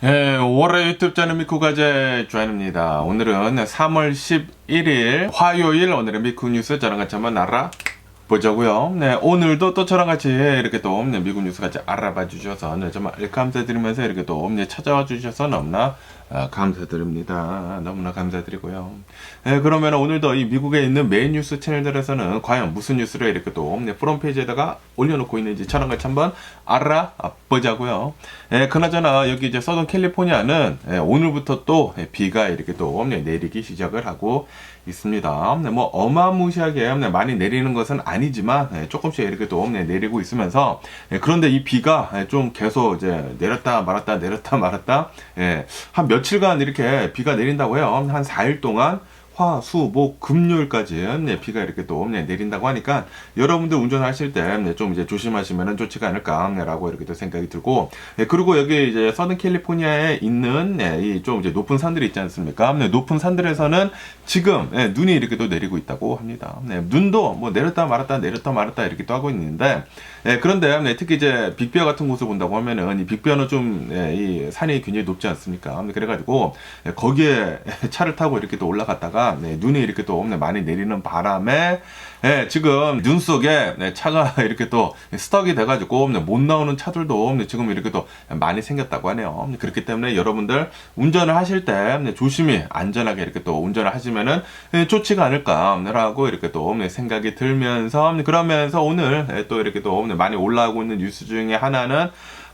네, 5월의 유튜브 채널 미쿠가제 조안입니다. 오늘은 3월 11일 화요일 오늘의 미쿠 뉴스 저랑 같이 한번 알아보자고요. 네, 오늘도 또 저랑 같이 이렇게 또 미국 뉴스 같이 알아봐 주셔서 정말 감사드리면서 이렇게 또 찾아와 주셔서 너무나 감사드립니다. 너무나 감사드리고요. 네, 그러면 오늘도 이 미국에 있는 메인 뉴스 채널들에서는 과연 무슨 뉴스를 이렇게 또 프론페이지에다가 올려놓고 있는지 저랑 같이 한번 알아보자고요. 네, 그나저나 여기 이제 서던 캘리포니아는 오늘부터 또 비가 이렇게 또 내리기 시작을 하고 있습니다. 뭐 어마무시하게 많이 내리는 것은 아니지만 조금씩 이렇게 또 내리고 있으면서 그런데 이 비가 좀 계속 이제 내렸다 말았다 한 며칠간 이렇게 비가 내린다고 해요. 한 4일 동안 화, 수, 목, 금요일까지 비가 이렇게 또 내린다고 하니까 여러분들 운전하실 때 좀 이제 조심하시면 좋지가 않을까라고 이렇게 또 생각이 들고, 그리고 여기 이제 서든 캘리포니아에 있는 이 좀 이제 높은 산들이 있지 않습니까? 높은 산들에서는 지금 눈이 이렇게 또 내리고 있다고 합니다. 눈도 뭐 내렸다 말았다 이렇게 또 하고 있는데, 그런데 특히 이제 빅베어 같은 곳을 본다고 하면은 이 빅베어는 좀 이 산이 굉장히 높지 않습니까? 그래가지고 거기에 차를 타고 이렇게 또 올라갔다가 눈이 이렇게 또 많이 내리는 바람에 지금 눈 속에 차가 이렇게 또 스떡이 돼가지고 못 나오는 차들도 지금 이렇게 또 많이 생겼다고 하네요. 그렇기 때문에 여러분들 운전을 하실 때 조심히 안전하게 이렇게 또 운전을 하시면은 좋지가 않을까라고 이렇게 또 생각이 들면서, 그러면서 오늘 또 이렇게 또 많이 올라오고 있는 뉴스 중에 하나는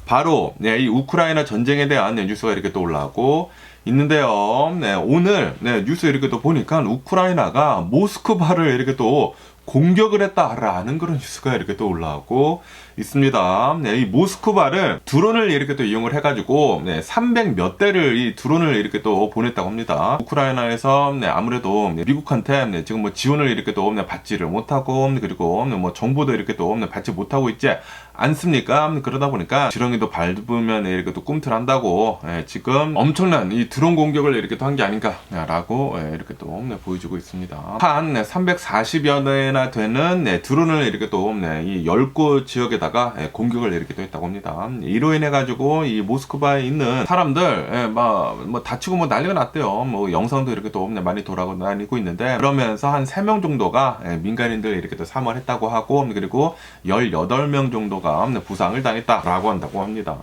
바로 이 우크라이나 전쟁에 대한 뉴스가 이렇게 또 올라오고 있는데요. 오늘 뉴스 이렇게 또 보니까 우크라이나가 모스크바를 이렇게 또 공격을 했다라는 그런 뉴스가 이렇게 또 올라오고 있습니다. 이 모스크바를 드론을 이렇게 또 이용을 해가지고 300 몇 대를 이 드론을 이렇게 또 보냈다고 합니다. 우크라이나에서 아무래도 미국한테 지금 뭐 지원을 이렇게 또 받지를 못하고, 그리고 뭐 정보도 이렇게 또 받지 못하고 있지 않습니까? 그러다 보니까 지렁이도 밟으면 이렇게 또 꿈틀한다고 지금 엄청난 이 드론 공격을 이렇게 또 한 게 아닌가라고 이렇게 또 보여주고 있습니다. 한 340여 대나 되는 드론을 이렇게 또 이 10곳 지역에다가 공격을 이렇게 또 했다고 합니다. 이로 인해 가지고 이 모스크바에 있는 사람들 뭐 다치고 뭐 난리가 났대요. 뭐 영상도 이렇게 또 많이 돌아다니고 있는데, 그러면서 한 3명 정도가 민간인들 이렇게 또 사망했다고 하고, 그리고 18명 정도가 부상을 당했다라고 한다고 합니다.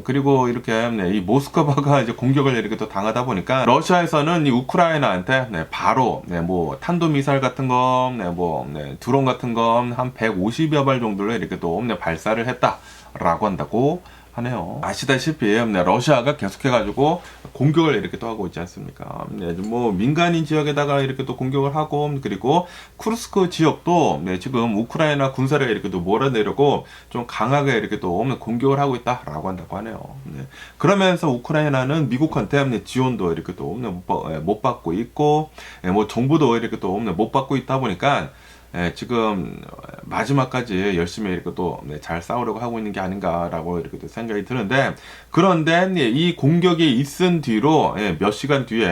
그리고 이렇게 이 모스크바가 이제 공격을 이렇게 또 당하다 보니까 러시아에서는 이 우크라이나한테 바로 뭐 탄도미사일 같은 거, 뭐 드론 같은 거 한 150여 발 정도를 이렇게 또 발사를 했다라고 한다고 하네요. 아시다시피 러시아가 계속해가지고 공격을 이렇게 또 하고 있지 않습니까? 뭐 민간인 지역에다가 이렇게 또 공격을 하고, 그리고 쿠르스크 지역도 지금 우크라이나 군사를 이렇게 또 몰아내려고 좀 강하게 이렇게 또 공격을 하고 있다라고 한다고 하네요. 그러면서 우크라이나는 미국한테 지원도 이렇게 또 못 받고 있고, 뭐 정보도 이렇게 또 못 받고 있다 보니까 지금 마지막까지 열심히 이렇게 또 잘 싸우려고 하고 있는 게 아닌가라고 이렇게 또 생각이 드는데, 그런데 이 공격이 있은 뒤로 몇 시간 뒤에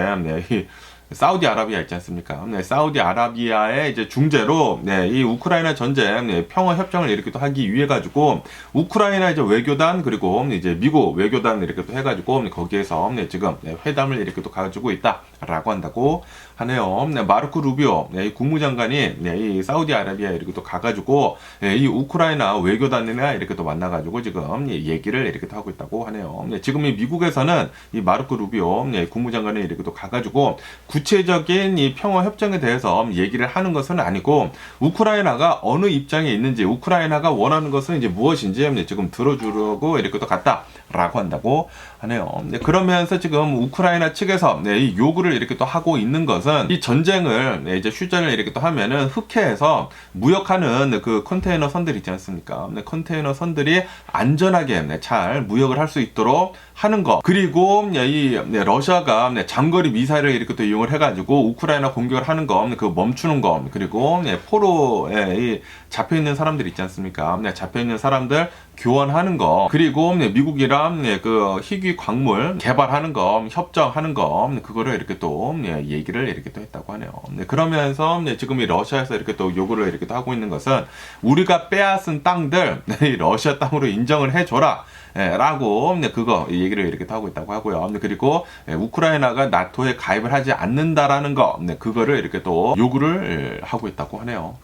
이 사우디아라비아 있지 않습니까? 사우디아라비아의 이제 중재로 이 우크라이나 전쟁 평화 협정을 이렇게 또 하기 위해 가지고 우크라이나 이제 외교단, 그리고 이제 미국 외교단 이렇게 또 해가지고 거기에서 지금 회담을 이렇게 또 가지고 있다라고 한다고 하네요. 마르코 루비오 이 국무장관이 이 사우디아라비아에 이렇게 또 가가지고 이 우크라이나 외교단이나 이렇게 또 만나가지고 지금 얘기를 이렇게 또 하고 있다고 하네요. 지금 이 미국에서는 이 마르코 루비오 국무장관이 이렇게 또 가가지고 구체적인 이 평화 협정에 대해서 얘기를 하는 것은 아니고, 우크라이나가 어느 입장에 있는지, 우크라이나가 원하는 것은 이제 무엇인지 지금 들어주려고 이렇게 또 갔다라고 한다고 하네요. 그러면서 지금 우크라이나 측에서 이 요구를 이렇게 또 하고 있는 것은 이 전쟁을 이제 휴전을 이렇게 또 하면은 흑해에서 무역하는 그 컨테이너 선들 있지 않습니까? 컨테이너 선들이 안전하게 잘 무역을 할 수 있도록 하는 거, 그리고 이 러시아가 장거리 미사일을 이렇게 또 이용을 해가지고 우크라이나 공격을 하는 거, 그 멈추는 거, 그리고 포로에 잡혀 있는 사람들 있지 않습니까? 잡혀 있는 사람들 교환하는 거, 그리고 미국이랑 그 희귀 광물 개발하는 거, 협정하는 거, 그거를 이렇게 또 얘기를 이렇게 또 했다고 하네요. 그러면서 지금 이 러시아에서 이렇게 또 요구를 이렇게 또 하고 있는 것은, 우리가 빼앗은 땅들 러시아 땅으로 인정을 해줘라 라고 그거 얘기를 이렇게 하고 있다고 하고요. 그리고 우크라이나가 나토에 가입을 하지 않는다라는 거, 그거를 이렇게 또 요구를 하고 있다고 하네요.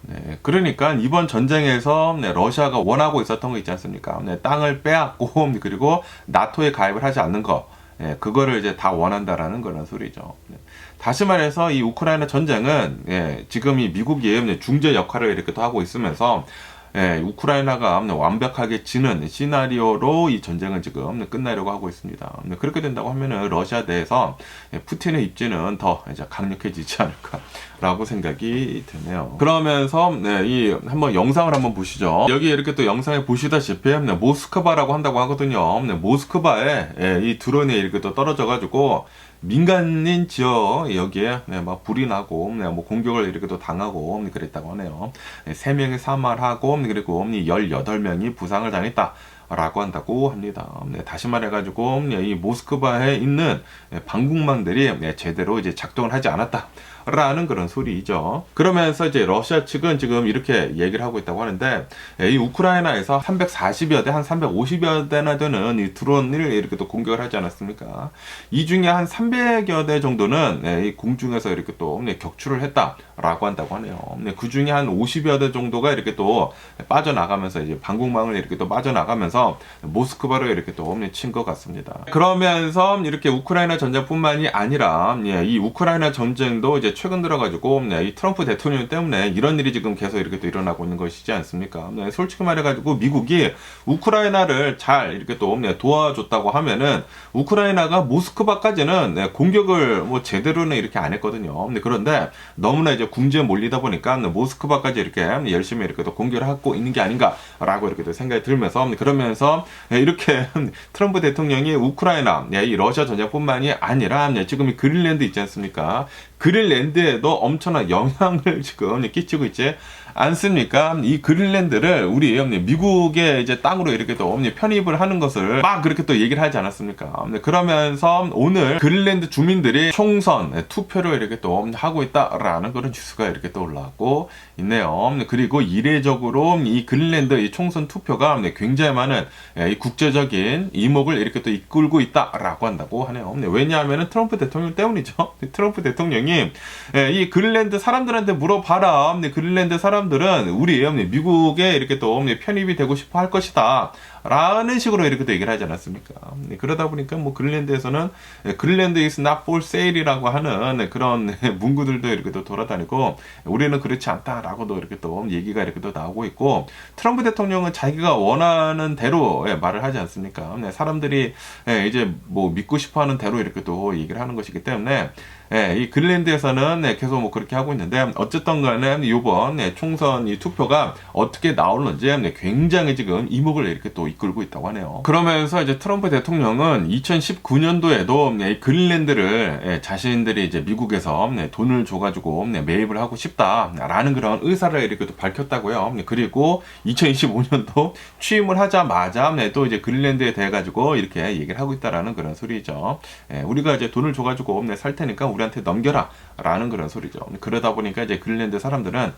그러니까 이번 전쟁에서 러시아가 원하고 있었던 거 있지 않습니까? 땅을 빼앗고 그리고 나토에 가입을 하지 않는 거, 그거를 이제 다 원한다라는 그런 소리죠. 다시 말해서 이 우크라이나 전쟁은 지금 이 미국이 중재 역할을 이렇게 또 하고 있으면서 우크라이나가 완벽하게 지는 시나리오로 이 전쟁은 지금 끝나려고 하고 있습니다. 그렇게 된다고 하면은 러시아 내에서 푸틴의 입지는 더 이제 강력해지지 않을까라고 생각이 드네요. 그러면서 이 한번 영상을 한번 보시죠. 여기 이렇게 또 영상에 보시다시피 모스크바라고 한다고 하거든요. 모스크바에 이 드론이 이렇게 또 떨어져가지고 민간인 지역 여기에 막 불이 나고 뭐 공격을 이렇게 또 당하고 그랬다고 하네요. 3명이 사망하고 그리고 18명이 부상을 당했다 라고 한다고 합니다. 다시 말해가지고 이 모스크바에 있는 방공망들이 제대로 이제 작동을 하지 않았다 라는 그런 소리이죠. 그러면서 이제 러시아 측은 지금 이렇게 얘기를 하고 있다고 하는데, 이 우크라이나에서 340여 대, 한 350여 대나 되는 이 드론을 이렇게 또 공격을 하지 않았습니까? 이 중에 한 300여 대 정도는 이 공중에서 이렇게 또 격추를 했다라고 한다고 하네요. 그 중에 한 50여 대 정도가 이렇게 또 빠져나가면서 이제 방공망을 이렇게 또 빠져나가면서 모스크바를 이렇게 또 친 것 같습니다. 그러면서 이렇게 우크라이나 전쟁뿐만이 아니라 이 우크라이나 전쟁도 이제 최근 들어가지고 이 트럼프 대통령 때문에 이런 일이 지금 계속 이렇게 또 일어나고 있는 것이지 않습니까? 솔직히 말해가지고 미국이 우크라이나를 잘 이렇게 또 도와줬다고 하면은 우크라이나가 모스크바까지는 공격을 뭐 제대로는 이렇게 안 했거든요. 그런데 너무나 이제 궁지에 몰리다 보니까 모스크바까지 이렇게 열심히 이렇게 또 공격을 하고 있는 게 아닌가라고 이렇게 또 생각이 들면서, 그러면서 이렇게 트럼프 대통령이 우크라이나, 이 러시아 전쟁뿐만이 아니라 지금 이 그린랜드 있지 않습니까? 그린랜드에도 엄청난 영향을 지금 끼치고 있지 않습니까? 이 그린랜드를 우리 미국의 이제 땅으로 이렇게 또 편입을 하는 것을 막 그렇게 또 얘기를 하지 않았습니까? 그러면서 오늘 그린랜드 주민들이 총선 투표를 이렇게 또 하고 있다라는 그런 뉴스가 이렇게 또 올라오고 있네요. 그리고 이례적으로 이 그린랜드 이 총선 투표가 굉장히 많은 이 국제적인 이목을 이렇게 또 이끌고 있다라고 한다고 하네요. 왜냐하면 트럼프 대통령 때문이죠. 트럼프 대통령이 이 그린랜드 사람들한테 물어봐라. 그린랜드 사람들은 우리 미국에 이렇게 또 편입이 되고 싶어 할 것이다 라는 식으로 이렇게 또 얘기를 하지 않았습니까? 그러다 보니까 뭐 그린랜드에서는 그린랜드 is not for sale이라고 하는 그런 문구들도 이렇게 또 돌아다니고, 우리는 그렇지 않다라고도 이렇게 또 얘기가 이렇게 또 나오고 있고, 트럼프 대통령은 자기가 원하는 대로 말을 하지 않습니까? 사람들이 이제 뭐 믿고 싶어 하는 대로 이렇게 또 얘기를 하는 것이기 때문에 이 그린랜드에서는 계속 뭐 그렇게 하고 있는데, 어쨌든 간에 이번 총선 이 투표가 어떻게 나오는지 굉장히 지금 이목을 이렇게 또 이끌고 있다고 하네요. 그러면서 이제 트럼프 대통령은 2019년도에도 이 그린랜드를 자신들이 이제 미국에서 돈을 줘가지고 매입을 하고 싶다라는 그런 의사를 이렇게 또 밝혔다고요. 그리고 2025년도 취임을 하자마자 또 이제 그린랜드에 대해 가지고 이렇게 얘기를 하고 있다라는 그런 소리죠. 우리가 이제 돈을 줘가지고 살 테니까 우리한테 넘겨라 라는 그런 소리죠. 그러다 보니까 이제 그린랜드 사람들은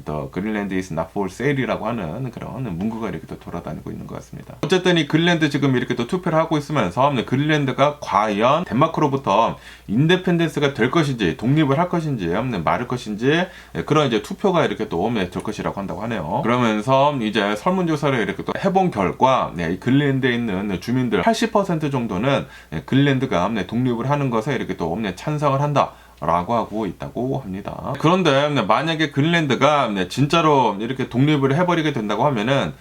The Greenland is not for sale이라고 하는 그런 문구가 이렇게 또 돌아다니고 있는 것 같습니다. 어쨌든 이 그린랜드 지금 이렇게 또 투표를 하고 있으면서 그린랜드가 과연 덴마크로부터 인디펜던스가 될 것인지, 독립을 할 것인지, 말을 것인지, 그런 이제 투표가 이렇게 또 될 것이라고 한다고 하네요. 그러면서 이제 설문조사를 이렇게 또 해본 결과 이 그린랜드에 있는 주민들 80% 정도는 그린랜드가 독립을 하는 것에 이렇게 또 찬성을 한다 라고 하고 있다고 합니다. 그런데 만약에 그린랜드가 진짜로 이렇게 독립을 해버리게 된다고 하면은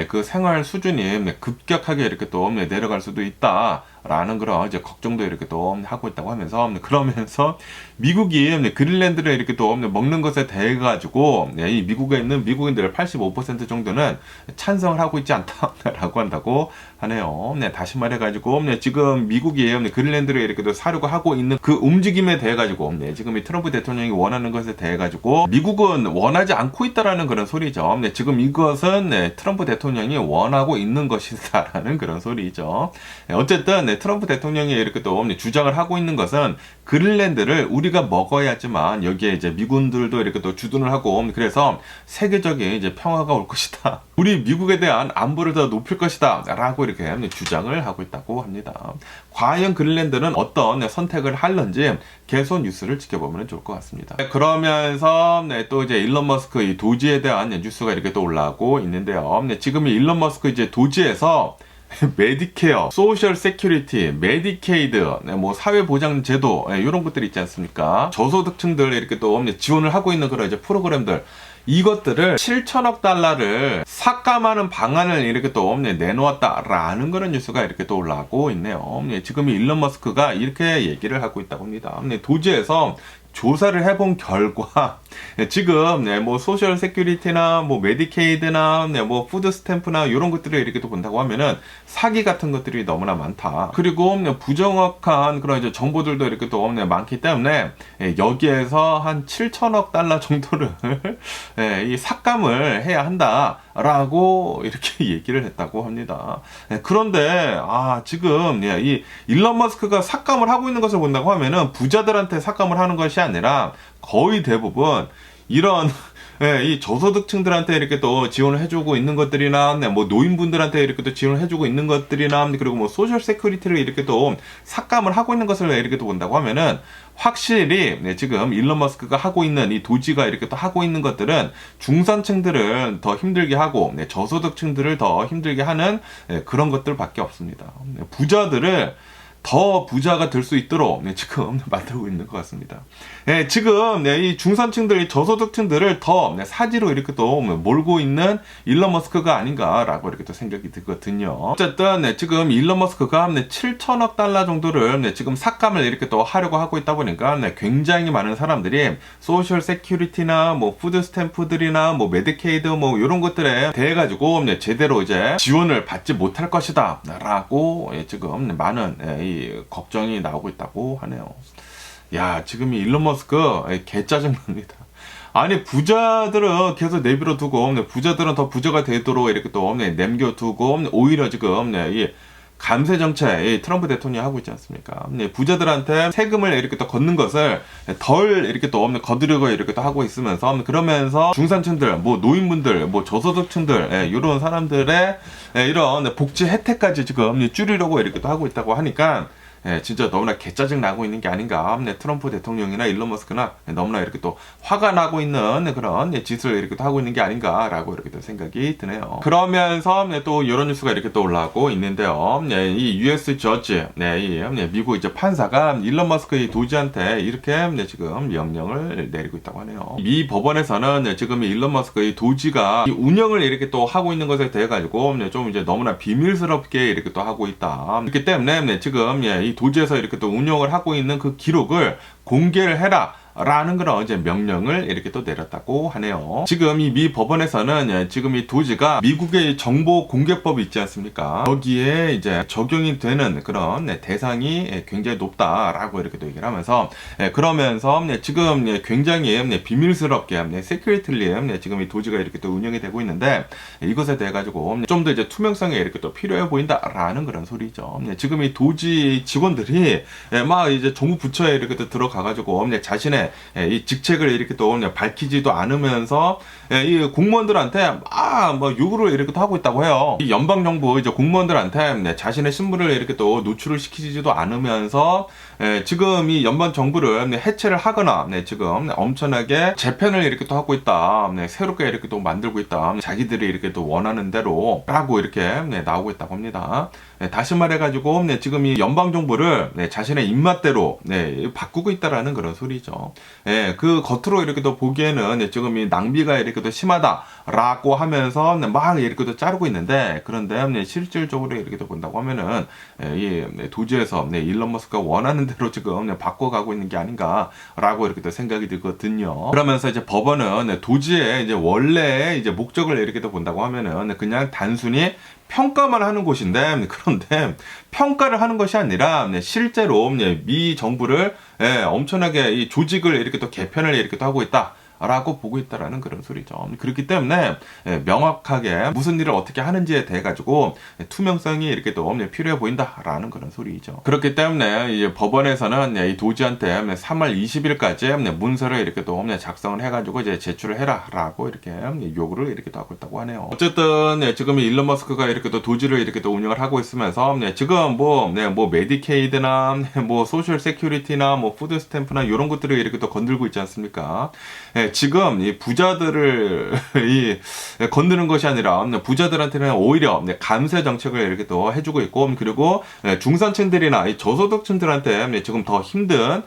그 생활 수준이 급격하게 이렇게 또 내려갈 수도 있다 라는 그런 이제 걱정도 이렇게 또 하고 있다고 하면서, 그러면서 미국이 그린란드를 이렇게 또 먹는 것에 대해 가지고 이 미국에 있는 미국인들 85% 정도는 찬성을 하고 있지 않다라고 한다고 하네요. 다시 말해가지고 지금 미국이 그린란드를 이렇게 또 사려고 하고 있는 그 움직임에 대해 가지고 지금 이 트럼프 대통령이 원하는 것에 대해 가지고 미국은 원하지 않고 있다라는 그런 소리죠. 지금 이것은 트럼프 대통령이 원하고 있는 것이다라는 그런 소리죠. 어쨌든 트럼프 대통령이 이렇게 또 주장을 하고 있는 것은 그린란드를 우리가 먹어야지만 여기에 이제 미군들도 이렇게 또 주둔을 하고, 그래서 세계적인 이제 평화가 올 것이다. 우리 미국에 대한 안보를 더 높일 것이다. 라고 이렇게 주장을 하고 있다고 합니다. 과연 그린란드는 어떤 선택을 할런지 계속 뉴스를 지켜보면 좋을 것 같습니다. 그러면서 또 이제 일론 머스크 이 도지에 대한 뉴스가 이렇게 또 올라오고 있는데요. 지금 이 일론 머스크 이제 도지에서 메디케어, 소셜 세큐리티, 메디케이드, 뭐 사회보장제도 이런 것들이 있지 않습니까? 저소득층들 이렇게 또 지원을 하고 있는 그런 이제 프로그램들, 이것들을 7천억 달러를 삭감하는 방안을 이렇게 또 내놓았다라는 그런 뉴스가 이렇게 또 올라오고 있네요. 지금 일론 머스크가 이렇게 얘기를 하고 있다고 합니다. 도지에서 조사를 해본 결과 지금 뭐 소셜 세큐리티나 뭐 메디케이드나 뭐 푸드 스탬프나 이런 것들을 이렇게 또 본다고 하면은 사기 같은 것들이 너무나 많다. 그리고 부정확한 그런 이제 정보들도 이렇게 또 많기 때문에 여기에서 한 7천억 달러 정도를 이 삭감을 해야 한다라고 이렇게 얘기를 했다고 합니다. 그런데 지금 이 일론 머스크가 삭감을 하고 있는 것을 본다고 하면은 부자들한테 삭감을 하는 것이 아니라 거의 대부분 이런 이 저소득층들한테 이렇게 또 지원을 해주고 있는 것들이나 뭐 노인분들한테 이렇게 또 지원을 해주고 있는 것들이나 그리고 뭐 소셜 세큐리티를 이렇게 또 삭감을 하고 있는 것을 이렇게 또 본다고 하면은 확실히 지금 일론 머스크가 하고 있는 이 도지가 이렇게 또 하고 있는 것들은 중산층들을 더 힘들게 하고 저소득층들을 더 힘들게 하는 그런 것들밖에 없습니다. 부자들을 더 부자가 될 수 있도록 지금 만들고 있는 것 같습니다. 지금 이 중산층들, 이 저소득층들을 더 사지로 이렇게 또 몰고 있는 일론 머스크가 아닌가라고 이렇게 또 생각이 들거든요. 어쨌든 지금 일론 머스크가 7천억 달러 정도를 지금 삭감을 이렇게 또 하려고 하고 있다 보니까 굉장히 많은 사람들이 소셜 세큐리티나 뭐 푸드 스탬프들이나 뭐 메디케이드 뭐 이런 것들에 대해 가지고 제대로 이제 지원을 받지 못할 것이다라고 지금 많은 이 걱정이 나오고 있다고 하네요. 야, 지금 이 일론 머스크 개 짜증납니다. 아니, 부자들은 계속 내버려 두고 부자들은 더 부자가 되도록 이렇게 또 남겨두고 오히려 지금 이 감세 정책 트럼프 대통령이 하고 있지 않습니까? 부자들한테 세금을 이렇게 또 걷는 것을 덜 이렇게 또 거두려고 이렇게 또 하고 있으면서, 그러면서 중산층들, 뭐 노인분들, 뭐 저소득층들 이런 사람들의 이런 복지 혜택까지 지금 줄이려고 이렇게 또 하고 있다고 하니까 진짜 너무나 개짜증 나고 있는 게 아닌가. 트럼프 대통령이나 일론 머스크나 너무나 이렇게 또 화가 나고 있는 그런 짓을 이렇게 또 하고 있는 게 아닌가라고 이렇게 또 생각이 드네요. 그러면서 또 이런 뉴스가 이렇게 또 올라오고 있는데요. 이 US 저지, 이 미국 이제 판사가 일론 머스크 이 도지한테 이렇게 지금 명령을 내리고 있다고 하네요. 미 법원에서는 지금 일론 머스크 이 도지가 이 운영을 이렇게 또 하고 있는 것에 대해 가지고 좀 이제 너무나 비밀스럽게 이렇게 또 하고 있다. 그렇기 때문에 지금 이 도지에서 이렇게 또 운영을 하고 있는 그 기록을 공개를 해라 라는 그런 이제 명령을 이렇게 또 내렸다고 하네요. 지금 이 미 법원에서는 지금 이 도지가 미국의 정보 공개법이 있지 않습니까? 거기에 이제 적용이 되는 그런 대상이 굉장히 높다라고 이렇게 또 얘기를 하면서, 그러면서 지금 굉장히 비밀스럽게 세큐리티리 지금 이 도지가 이렇게 또 운영이 되고 있는데, 이것에 대해 가지고 좀 더 이제 투명성이 이렇게 또 필요해 보인다라는 그런 소리죠. 지금 이 도지 직원들이 막 이제 정부 부처에 이렇게 또 들어가 가지고 자신의 이 직책을 이렇게 또 밝히지도 않으면서 이 공무원들한테 뭐 요구를 이렇게 또 하고 있다고 해요. 이 연방정부 이제 공무원들한테 자신의 신분을 이렇게 또 노출을 시키지도 않으면서 지금 이 연방정부를 해체를 하거나 지금 엄청나게 재편을 이렇게 또 하고 있다. 새롭게 이렇게 또 만들고 있다. 자기들이 이렇게 또 원하는 대로 라고 이렇게 나오고 있다고 합니다. 다시 말해가지고 지금 이 연방정부를 자신의 입맛대로 바꾸고 있다라는 그런 소리죠. 예, 그 겉으로 이렇게 또 보기에는 지금 이 낭비가 이렇게 또 심하다라고 하면서 막 이렇게 또 자르고 있는데, 그런데 실질적으로 이렇게 또 본다고 하면은 이 도지에서 일론 머스크가 원하는 대로 지금 바꿔가고 있는 게 아닌가라고 이렇게 또 생각이 들거든요. 그러면서 이제 법원은 도지의 이제 원래 이제 목적을 이렇게 또 본다고 하면은 그냥 단순히 평가만 하는 곳인데, 그런데 평가를 하는 것이 아니라 실제로 미 정부를 엄청나게 이 조직을 이렇게 또 개편을 이렇게 또 하고 있다 라고 보고 있다라는 그런 소리죠. 그렇기 때문에 명확하게 무슨 일을 어떻게 하는지에 대해 가지고 투명성이 이렇게 또 필요해 보인다라는 그런 소리죠. 그렇기 때문에 이제 법원에서는 이 도지한테 3월 20일까지 문서를 이렇게 또 작성을 해가지고 이제 제출을 해라라고 이렇게 요구를 이렇게 또 하고 있다고 하네요. 어쨌든 지금 일론 머스크가 이렇게 또 도지를 이렇게 또 운영을 하고 있으면서 지금 뭐 메디케이드나 뭐 소셜 세큐리티나 뭐 푸드 스탬프나 이런 것들을 이렇게 또 건들고 있지 않습니까? 지금 이 부자들을 건드는 것이 아니라 부자들한테는 오히려 감세 정책을 이렇게 또 해주고 있고, 그리고 중산층들이나 이 저소득층들한테 지금 더 힘든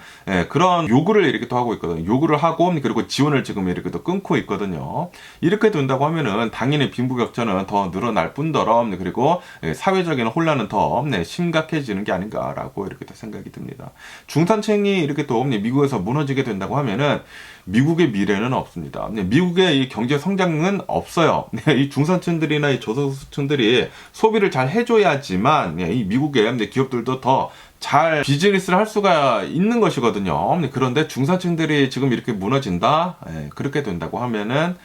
그런 요구를 이렇게 또 하고 있거든요. 요구를 하고 그리고 지원을 지금 이렇게 또 끊고 있거든요. 이렇게 된다고 하면은 당연히 빈부격차는 더 늘어날 뿐더러 그리고 사회적인 혼란은 더 심각해지는 게 아닌가라고 이렇게 또 생각이 듭니다. 중산층이 이렇게 또 미국에서 무너지게 된다고 하면은 미국의 미래는 없습니다. 미국의 이 경제 성장은 없어요. 이 중산층들이나 이 저소득층들이 소비를 잘 해줘야지만 이 미국의 기업들도 더 잘 비즈니스를 할 수가 있는 것이거든요. 그런데 중산층들이 지금 이렇게 무너진다? 그렇게 된다고 하면은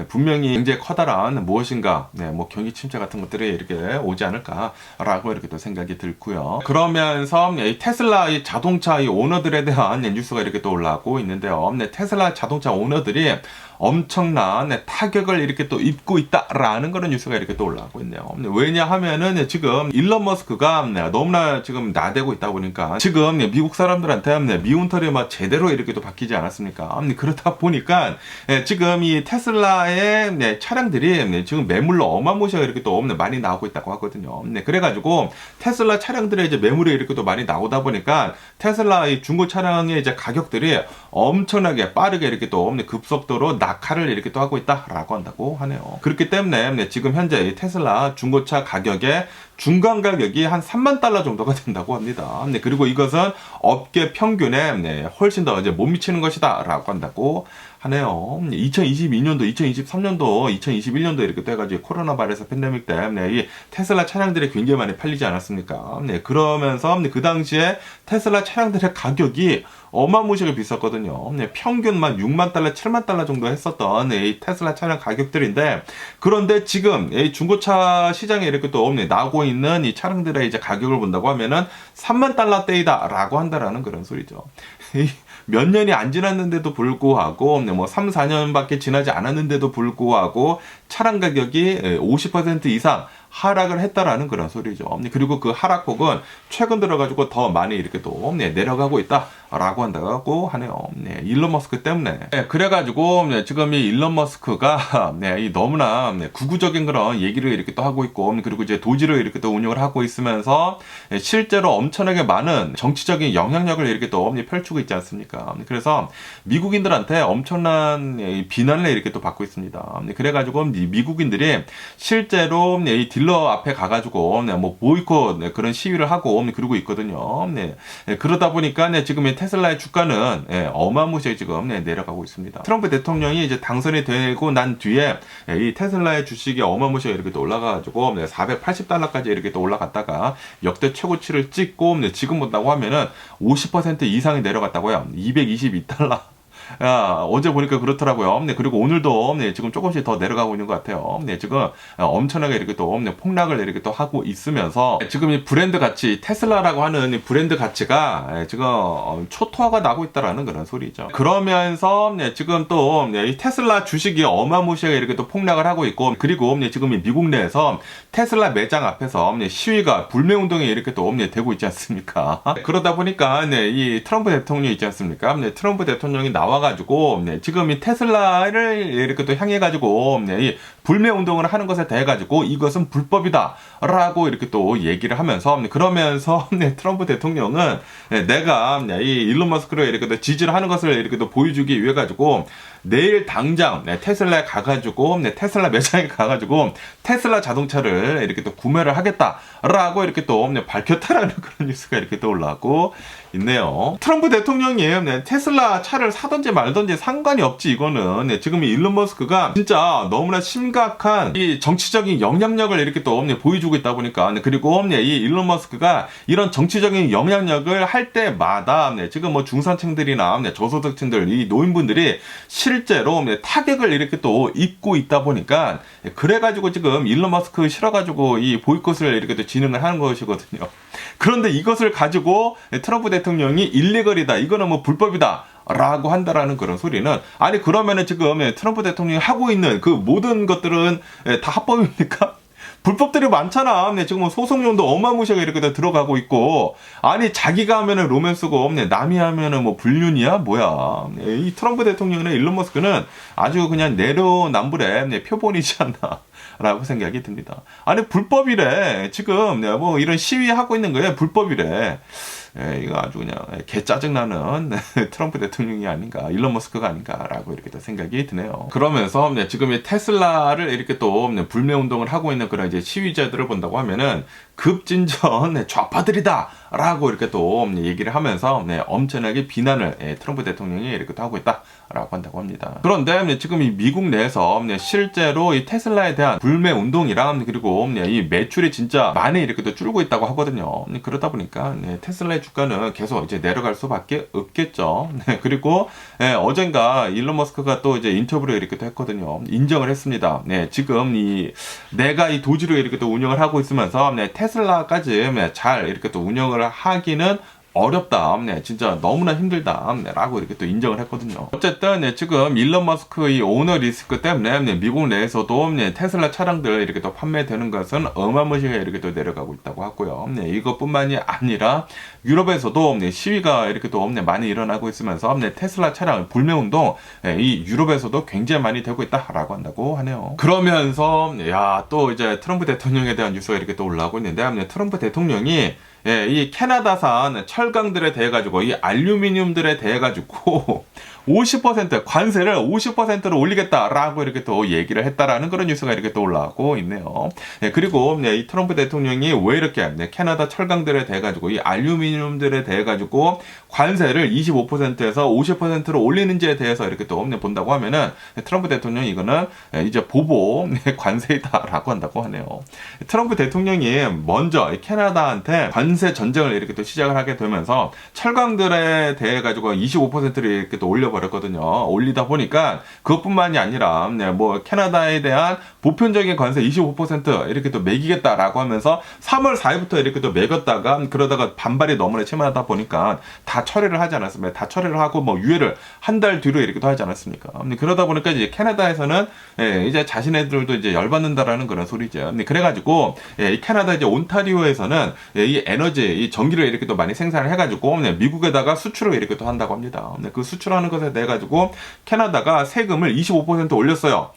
분명히 굉장히 커다란 무엇인가, 뭐 경기 침체 같은 것들이 이렇게 오지 않을까라고 이렇게 또 생각이 들고요. 그러면서 이 테슬라 이 자동차 이 오너들에 대한 뉴스가 이렇게 또 올라오고 있는데요. 테슬라 자동차 오너들이 엄청난 타격을 이렇게 또 입고 있다라는 그런 뉴스가 이렇게 또 올라오고 있네요. 왜냐하면은 지금 일론 머스크가 너무나 지금 나대고 있다 보니까 지금 미국 사람들한테 미운털이 막 제대로 이렇게 또 바뀌지 않았습니까? 그러다 보니까 지금 이 테슬라의 차량들이 지금 매물로 어마무시하게 이렇게 또 많이 나오고 있다고 하거든요. 그래가지고 테슬라 차량들의 이제 매물이 이렇게 또 많이 나오다 보니까 테슬라 이 중고 차량의 이제 가격들이 엄청나게 빠르게 이렇게 또 급속도로 낙하를 이렇게 또 하고 있다라고 한다고 하네요. 그렇기 때문에 지금 현재 테슬라 중고차 가격의 중간 가격이 한 3만 달러 정도가 된다고 합니다. 그리고 이것은 업계 평균에 훨씬 더 이제 못 미치는 것이다라고 한다고 하네요. 2022년도, 2023년도, 2021년도 이렇게 돼가지고 코로나 바이러스 팬데믹 때문에 이 테슬라 차량들이 굉장히 많이 팔리지 않았습니까? 그러면서 그 당시에 테슬라 차량들의 가격이 어마무시하게 비쌌거든요. 평균만 6만 달러, 7만 달러 정도 했었던 이 테슬라 차량 가격들인데, 그런데 지금 이 중고차 시장에 이렇게 또 나오고 있는 이 차량들의 이제 가격을 본다고 하면은 3만 달러대이다라고 한다라는 그런 소리죠. 몇 년이 안 지났는데도 불구하고 뭐 3, 4년밖에 지나지 않았는데도 불구하고 차량 가격이 50% 이상 하락을 했다라는 그런 소리죠. 그리고 그 하락폭은 최근 들어가지고 더 많이 이렇게 또 내려가고 있다라고 한다고 하네요. 일론 머스크 때문에. 그래가지고 지금 이 일론 머스크가 이 너무나 구구적인 그런 얘기를 이렇게 또 하고 있고, 그리고 이제 도지를 이렇게 또 운영을 하고 있으면서 실제로 엄청나게 많은 정치적인 영향력을 이렇게 또 펼치고 있지 않습니까? 그래서 미국인들한테 엄청난 비난을 이렇게 또 받고 있습니다. 그래가지고 미국인들이 실제로 이 딜러 앞에 가가지고 뭐 보이콧 그런 시위를 하고 그러고 있거든요. 그러다 보니까 지금 테슬라의 주가는 어마무시하게 지금 내려가고 있습니다. 트럼프 대통령이 이제 당선이 되고 난 뒤에 이 테슬라의 주식이 어마무시하게 이렇게 또 올라가가지고 480달러까지 이렇게 또 올라갔다가 역대 최고치를 찍고 지금 본다고 하면은 50% 이상이 내려갔다고요. 222달러. 어제 보니까 그렇더라고요. 그리고 오늘도 지금 조금씩 더 내려가고 있는 것 같아요. 지금 엄청나게 이렇게 또 폭락을 이렇게 또 하고 있으면서 지금 이 브랜드 가치, 테슬라라고 하는 이 브랜드 가치가 지금 초토화가 나고 있다라는 그런 소리죠. 그러면서 지금 또 이 테슬라 주식이 어마무시하게 이렇게 또 폭락을 하고 있고, 그리고 지금 이 미국 내에서 테슬라 매장 앞에서 시위가 불매운동이 이렇게 또 되고 있지 않습니까? 그러다 보니까 이 트럼프 대통령이 있지 않습니까? 트럼프 대통령이 나와가지고 지금 이 테슬라를 이렇게 또 향해가지고 이 불매 운동을 하는 것에 대해 가지고 이것은 불법이다라고 이렇게 또 얘기를 하면서 그러면서 트럼프 대통령은 내가 이 일론 머스크를 이렇게 또 지지를 하는 것을 이렇게 또 보여주기 위해 가지고 내일 당장 테슬라에 가가지고 테슬라 매장에 가가지고 테슬라 자동차를 이렇게 또 구매를 하겠다라고 이렇게 또 밝혔다라는 그런 뉴스가 이렇게 또 올라오고 있네요. 트럼프 대통령이 테슬라 차를 사든지 말든지 상관이 없지. 이거는 지금 이 일론 머스크가 진짜 너무나 심각한 이 정치적인 영향력을 이렇게 또 보여주고 있다 보니까 그리고 이 일론 머스크가 이런 정치적인 영향력을 할 때마다 지금 뭐 중산층들이나 저소득층들 이 노인분들이 실제로 타격을 이렇게 또 입고 있다 보니까 그래가지고 지금 일론 머스크 싫어가지고 이 보이콧을 이렇게 또 진행을 하는 것이거든요. 그런데 이것을 가지고 트럼프 대통령이 일리걸이다, 이거는 뭐 불법이다 라고 한다라는 그런 소리는, 아니 그러면은 지금 트럼프 대통령이 하고 있는 그 모든 것들은 다 합법입니까? 불법들이 많잖아. 지금 뭐 소송료도 어마무시하게 이렇게 다 들어가고 있고, 아니 자기가 하면은 로맨스고 남이 하면은 뭐 불륜이야 뭐야. 이 트럼프 대통령이나 일론 머스크는 아주 그냥 내로남불의 표본이지 않나 라고 생각이 듭니다. 아니 불법이래. 지금 뭐 이런 시위하고 있는 거에 불법이래. 이거 아주 그냥 개 짜증나는 트럼프 대통령이 아닌가, 일론 머스크가 아닌가라고 이렇게 또 생각이 드네요. 그러면서 지금 이 테슬라를 이렇게 또 불매 운동을 하고 있는 그런 이제 시위자들을 본다고 하면은 급진전 좌파들이다라고 이렇게 또 얘기를 하면서 엄청나게 비난을 트럼프 대통령이 이렇게 또 하고 있다라고 한다고 합니다. 그런데 지금 이 미국 내에서 실제로 이 테슬라에 대한 불매 운동이랑 그리고 이 매출이 진짜 많이 이렇게 또 줄고 있다고 하거든요. 그러다 보니까 테슬라의 주가는 계속 이제 내려갈 수밖에 없겠죠. 그리고 어젠가 일론 머스크가 또 이제 인터뷰를 이렇게 또 했거든요. 인정을 했습니다. 지금 내가 이 도지를 이렇게 또 운영을 하고 있으면서 테슬라까지 잘 이렇게 또 운영을 하기는 어렵다. 진짜 너무나 힘들다. 라고 이렇게 또 인정을 했거든요. 어쨌든 지금 일론 머스크 이 오너 리스크 때문에 미국 내에서도 테슬라 차량들 이렇게 또 판매되는 것은 어마무시하게 이렇게 또 내려가고 있다고 하고요. 이것뿐만이 아니라 유럽에서도 시위가 이렇게 또 많이 일어나고 있으면서 테슬라 차량 불매 운동 이 유럽에서도 굉장히 많이 되고 있다라고 한다고 하네요. 그러면서 또 이제 트럼프 대통령에 대한 뉴스가 이렇게 또 올라오고 있는데, 트럼프 대통령이 이 캐나다산 철강들에 대해 가지고 이 알루미늄들에 대해 가지고 50% 관세를 50%로 올리겠다라고 이렇게 또 얘기를 했다라는 그런 뉴스가 이렇게 또 올라오고 있네요. 그리고 이 트럼프 대통령이 왜 이렇게 캐나다 철강들에 대해 가지고 이 알루미늄들에 대해 가지고 관세를 25%에서 50%로 올리는지에 대해서 이렇게 또 본다고 하면은 트럼프 대통령이 이거는 이제 보복 관세이다라고 한다고 하네요. 트럼프 대통령이 먼저 캐나다한테 관세 전쟁을 이렇게 또 시작을 하게 되면서 철강들에 대해 가지고 25%를 이렇게 또 올려버렸거든요. 올리다 보니까 그것뿐만이 아니라 뭐 캐나다에 대한 보편적인 관세 25% 이렇게 또 매기겠다라고 하면서 3월 4일부터 이렇게 또 매겼다가 그러다가 반발이 너무나 심하다 보니까 다 철회를 하지 않았습니까? 다 철회를 하고 뭐 유예를 한 달 뒤로 이렇게 또 하지 않았습니까? 그러다 보니까 이제 캐나다에서는 이제 자신애들도 이제 열받는다라는 그런 소리죠. 그래가지고 이 캐나다 이제 온타리오에서는 이 에너지, 이 전기를 이렇게 또 많이 생산을 해가지고 미국에다가 수출을 이렇게 또 한다고 합니다. 그 수출하는 것에 대해 가지고 캐나다가 세금을 25% 올렸어요.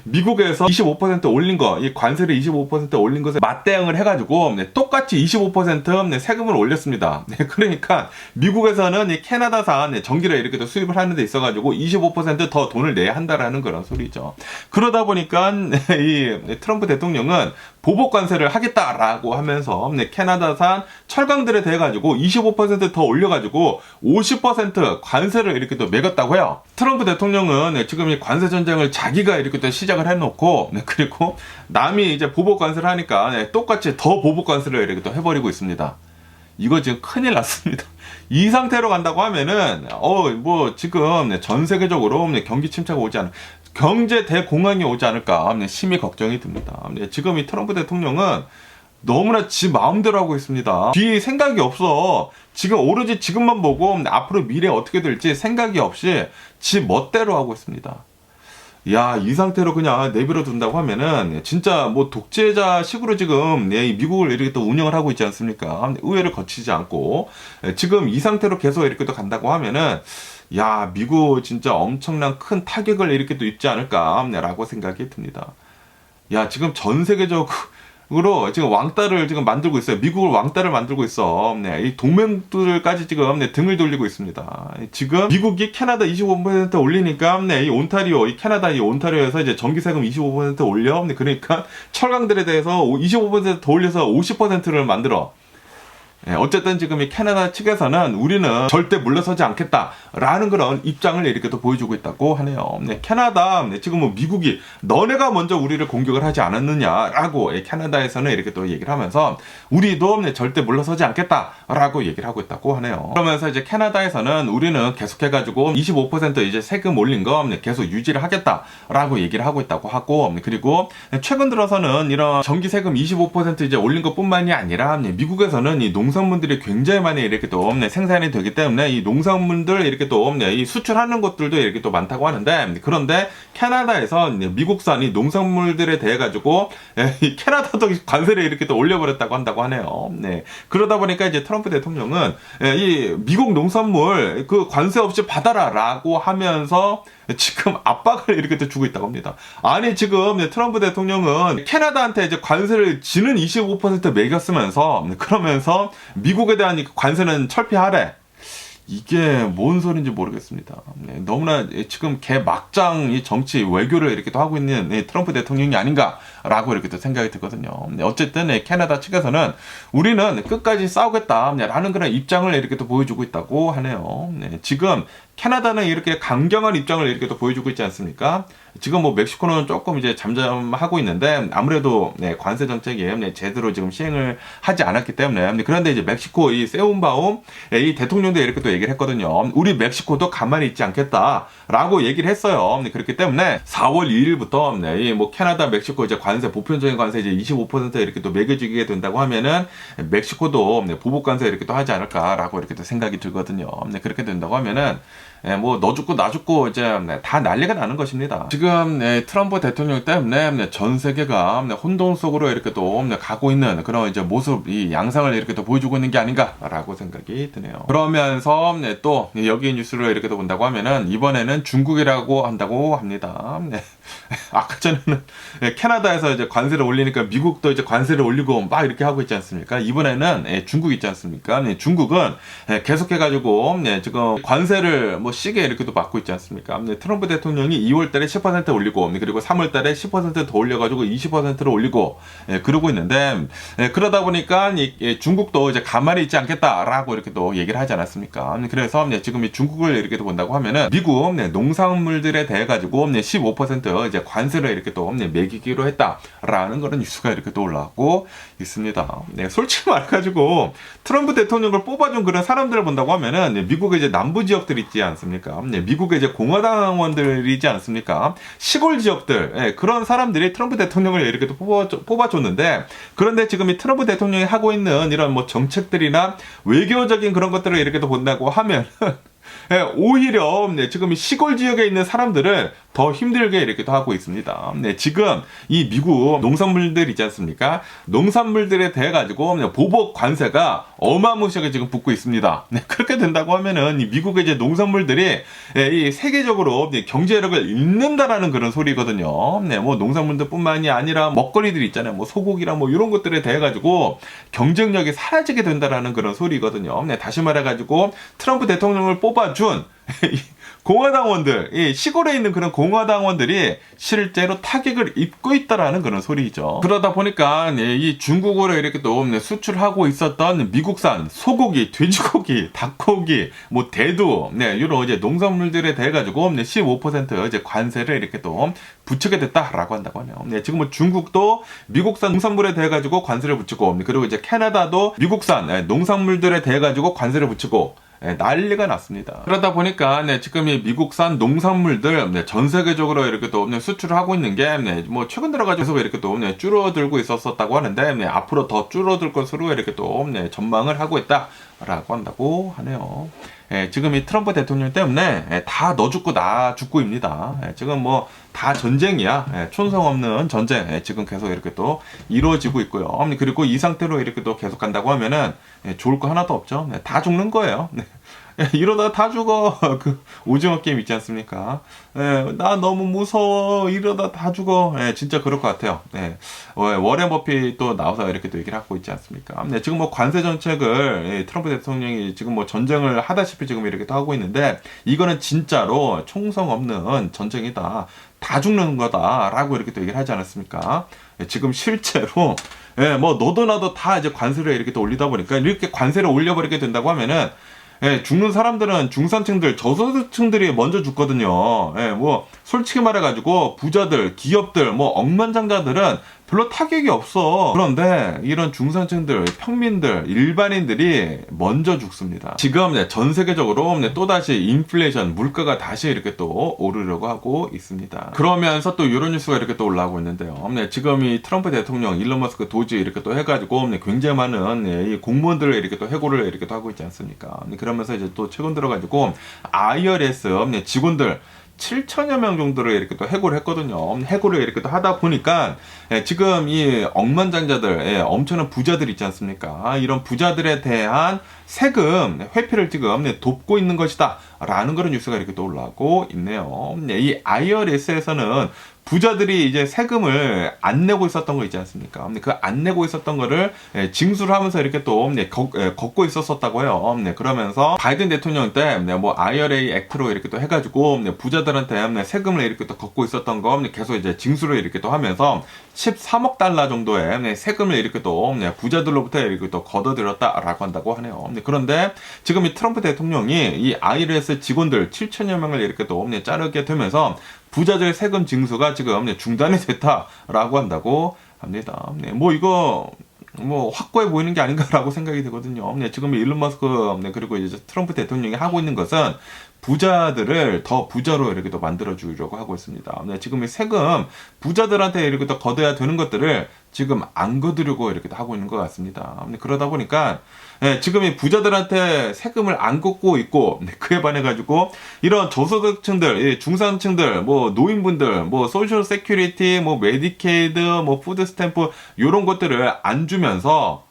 미국에서 25% 올린 거, 이 관세를 25% 올린 것에 맞대응을 해가지고 똑같이 25% 세금을 올렸습니다. 그러니까 미국에서는 이 캐나다산 전기를 이렇게 또 수입을 하는 데 있어가지고 25% 더 돈을 내야 한다라는 그런 소리죠. 그러다 보니까 이 트럼프 대통령은 보복 관세를 하겠다라고 하면서 캐나다산 철강들에 대해 가지고 25% 더 올려가지고 50% 관세를 이렇게 또 매겼다고 해요. 트럼프 대통령은 지금 이 관세 전쟁을 자기가 이렇게 또 시작을 해놓고 그리고 남이 이제 보복 관세를 하니까 똑같이 더 보복 관세를 이렇게 또 해버리고 있습니다. 이거 지금 큰일 났습니다. 이 상태로 간다고 하면은 뭐 지금 전 세계적으로 경기 침체가 오지 않을, 경제 대공황이 오지 않을까 심히 걱정이 듭니다. 지금 이 트럼프 대통령은 너무나 지 마음대로 하고 있습니다. 뒤에 생각이 없어. 지금 오로지 지금만 보고 앞으로 미래 어떻게 될지 생각이 없이 지 멋대로 하고 있습니다. 이 상태로 그냥 내버려 둔다고 하면은 진짜 뭐 독재자 식으로 지금 미국을 이렇게 또 운영을 하고 있지 않습니까? 의회를 거치지 않고 지금 이 상태로 계속 이렇게 또 간다고 하면은 미국 진짜 엄청난 큰 타격을 이렇게 또 입지 않을까라고 생각이 듭니다. 야, 지금 전 세계적으로 지금 왕따를 지금 만들고 있어요. 미국을 왕따를 만들고 있어. 네, 이 동맹들까지 지금 네, 등을 돌리고 있습니다. 지금 미국이 캐나다 25% 올리니까 네, 이 온타리오, 이 캐나다 이 온타리오에서 이제 전기세금 25% 올려. 네, 그러니까 철강들에 대해서 25%더 올려서 50%를 만들어. 예, 어쨌든 지금 이 캐나다 측에서는 우리는 절대 물러서지 않겠다라는 그런 입장을 이렇게 또 보여주고 있다고 하네요. 네, 캐나다, 네, 지금 뭐 미국이 너네가 먼저 우리를 공격을 하지 않았느냐라고 캐나다에서는 이렇게 또 얘기를 하면서 우리도 네, 절대 물러서지 않겠다라고 얘기를 하고 있다고 하네요. 그러면서 이제 캐나다에서는 우리는 계속해가지고 25% 이제 세금 올린 거 계속 유지를 하겠다라고 얘기를 하고 있다고 하고, 그리고 최근 들어서는 이런 전기세금 25% 이제 올린 것뿐만이 아니라 미국에서는 이 농산물들이 굉장히 많이 이렇게 또 생산이 되기 때문에 이 농산물들 이렇게 또 이 수출하는 것들도 이렇게 또 많다고 하는데, 그런데 캐나다에서 미국산 이 농산물들에 대해 가지고 이 캐나다도 관세를 이렇게 또 올려버렸다고 한다고 하네요. 네. 그러다 보니까 이제 트럼프 대통령은 이 미국 농산물 그 관세 없이 받아라라고 하면서 지금 압박을 이렇게 또 주고 있다고 합니다. 아니 지금 트럼프 대통령은 캐나다한테 이제 관세를 지는 25% 매겼으면서 그러면서 미국에 대한 관세는 철폐하래. 이게 뭔 소린지 모르겠습니다. 네, 너무나 지금 개막장 이 정치 외교를 이렇게 또 하고 있는 트럼프 대통령이 아닌가라고 이렇게 또 생각이 들거든요. 네, 어쨌든 캐나다 측에서는 우리는 끝까지 싸우겠다라는 그런 입장을 이렇게 또 보여주고 있다고 하네요. 네, 지금 캐나다는 이렇게 강경한 입장을 이렇게 또 보여주고 있지 않습니까? 지금 뭐 멕시코는 조금 이제 잠잠하고 있는데 아무래도 관세 정책이 제대로 지금 시행을 하지 않았기 때문에, 그런데 이제 멕시코 이 세움바움 이 대통령도 이렇게 또 얘기를 했거든요. 우리 멕시코도 가만히 있지 않겠다라고 얘기를 했어요. 그렇기 때문에 4월 2일부터 이 뭐 캐나다, 멕시코 이제 관세 보편적인 관세 이제 25% 이렇게 또 매겨지게 된다고 하면은 멕시코도 보복 관세 이렇게 또 하지 않을까라고 이렇게 또 생각이 들거든요. 그렇게 된다고 하면은 뭐 너 죽고 나 죽고 이제 다 난리가 나는 것입니다. 지금 트럼프 대통령 때문에 전 세계가 혼돈 속으로 이렇게 또 가고 있는 그런 이제 모습, 이 양상을 이렇게 또 보여주고 있는 게 아닌가라고 생각이 드네요. 그러면서 또 여기 뉴스를 이렇게 또 본다고 하면은 이번에는 중국이라고 한다고 합니다. 아까 전에는 캐나다에서 이제 관세를 올리니까 미국도 이제 관세를 올리고 막 이렇게 하고 있지 않습니까? 이번에는 중국 있지 않습니까? 중국은 계속해가지고 지금 관세를 뭐 시계 이렇게 또 받고 있지 않습니까? 트럼프 대통령이 2월 달에 10% 올리고 그리고 3월 달에 10% 더 올려가지고 20%를 올리고 그러고 있는데, 그러다 보니까 중국도 이제 가만히 있지 않겠다라고 이렇게 또 얘기를 하지 않았습니까? 그래서 지금 이 중국을 이렇게 또 본다고 하면은 미국 농산물들에 대해 가지고 15% 이제 관세를 이렇게 또 매기기로 했다라는 그런 뉴스가 이렇게 또 올라오고 있습니다. 솔직히 말해가지고 트럼프 대통령을 뽑아준 그런 사람들을 본다고 하면은 미국의 이제 남부 지역들 있지 않습니까? 미국의 이제 공화당원들이지 않습니까? 시골 지역들, 그런 사람들이 트럼프 대통령을 이렇게 또 뽑아줬는데, 그런데 지금 이 트럼프 대통령이 하고 있는 이런 뭐 정책들이나 외교적인 그런 것들을 이렇게 또 본다고 하면 오히려 지금 이 시골 지역에 있는 사람들을 더 힘들게 이렇게 또 하고 있습니다. 지금 이 미국 농산물들 있지 않습니까? 농산물들에 대해 가지고 보복 관세가 어마무시하게 지금 붙고 있습니다. 그렇게 된다고 하면은 이 미국의 이제 농산물들이 이 세계적으로 경제력을 잃는다라는 그런 소리거든요. 뭐 농산물들뿐만이 아니라 먹거리들 있잖아요. 뭐 소고기랑 뭐 이런 것들에 대해 가지고 경쟁력이 사라지게 된다라는 그런 소리거든요. 다시 말해 가지고 트럼프 대통령을 뽑아준 공화당원들, 이 시골에 있는 그런 공화당원들이 실제로 타격을 입고 있다라는 그런 소리죠. 그러다 보니까 이 중국으로 이렇게 또 수출하고 있었던 미국산 소고기, 돼지고기, 닭고기, 뭐 대두, 이런 이제 농산물들에 대해 가지고 15% 이제 관세를 이렇게 또 붙이게 됐다라고 한다고 하네요. 지금 뭐 중국도 미국산 농산물에 대해 가지고 관세를 붙이고, 그리고 이제 캐나다도 미국산 농산물들에 대해 가지고 관세를 붙이고 난리가 났습니다. 그러다 보니까 지금 이 미국산 농산물들 전 세계적으로 이렇게 또 수출을 하고 있는 게 뭐 최근 들어가지고 이렇게 또 줄어들고 있었다고 하는데 앞으로 더 줄어들 것으로 이렇게 또 전망을 하고 있다라고 한다고 하네요. 지금 이 트럼프 대통령 때문에 다 너 죽고 나 죽고입니다. 지금 뭐 다 전쟁이야. 촌성 없는 전쟁 지금 계속 이렇게 또 이루어지고 있고요. 그리고 이 상태로 이렇게 또 계속 간다고 하면은 좋을 거 하나도 없죠. 다 죽는 거예요. 이러다 다 죽어. 그 오징어 게임 있지 않습니까? 나 너무 무서워. 이러다 다 죽어. 진짜 그럴 것 같아요. 워렌 버핏도 나와서 이렇게 또 얘기를 하고 있지 않습니까? 지금 뭐 관세 정책을 트럼프 대통령이 지금 뭐 전쟁을 하다시피 지금 이렇게 또 하고 있는데 이거는 진짜로 총성 없는 전쟁이다. 다 죽는 거다라고 이렇게 또 얘기를 하지 않았습니까? 지금 실제로 뭐 너도 나도 다 이제 관세를 이렇게 또 올리다 보니까 이렇게 관세를 올려버리게 된다고 하면은 죽는 사람들은 중산층들, 저소득층들이 먼저 죽거든요. 뭐 솔직히 말해가지고 부자들, 기업들, 뭐 억만장자들은 별로 타격이 없어. 그런데 이런 중산층들, 평민들, 일반인들이 먼저 죽습니다. 지금 전 세계적으로 또다시 인플레이션, 물가가 다시 이렇게 또 오르려고 하고 있습니다. 그러면서 또 이런 뉴스가 이렇게 또 올라오고 있는데요. 지금 이 트럼프 대통령, 일론 머스크 도지 이렇게 또 해가지고 굉장히 많은 이 공무원들을 이렇게 또 해고를 이렇게 또 하고 있지 않습니까? 그러면서 이제 또 최근 들어가지고 IRS 직원들 7천여 명 정도를 이렇게 또 해고를 했거든요. 해고를 이렇게 또 하다 보니까 지금 이 억만장자들, 엄청난 부자들 있지 않습니까? 이런 부자들에 대한 세금 회피를 지금 돕고 있는 것이다 라는 그런 뉴스가 이렇게 또 올라오고 있네요. 이 IRS에서는 부자들이 이제 세금을 안 내고 있었던 거 있지 않습니까? 그 안 내고 있었던 거를 징수를 하면서 이렇게 또 걷고 있었다고 해요. 그러면서 바이든 대통령 때 뭐 IRA 액트로 이렇게 또 해가지고 부자들한테 세금을 이렇게 또 걷고 있었던 거 계속 이제 징수를 이렇게 또 하면서 13억 달러 정도의 세금을 이렇게 또 부자들로부터 이렇게 또 걷어들였다라고 한다고 하네요. 그런데 지금 이 트럼프 대통령이 이 IRS 직원들 7천여 명을 이렇게 또 자르게 되면서 부자들 세금 징수가 지금 중단이 됐다라고 한다고 합니다. 뭐 이거 뭐 확고해 보이는 게 아닌가라고 생각이 되거든요. 지금 일론 머스크 그리고 이제 트럼프 대통령이 하고 있는 것은 부자들을 더 부자로 이렇게 또 만들어 주려고 하고 있습니다. 지금 이 세금 부자들한테 이렇게 또 걷어야 되는 것들을 지금 안 걷으려고 이렇게 하고 있는 것 같습니다. 그러다 보니까 지금 이 부자들한테 세금을 안 걷고 있고 그에 반해 가지고 이런 저소득층들, 중산층들, 뭐 노인분들, 뭐 소셜 세큐리티, 뭐 메디케이드, 뭐 푸드 스탬프 이런 것들을 안 주면서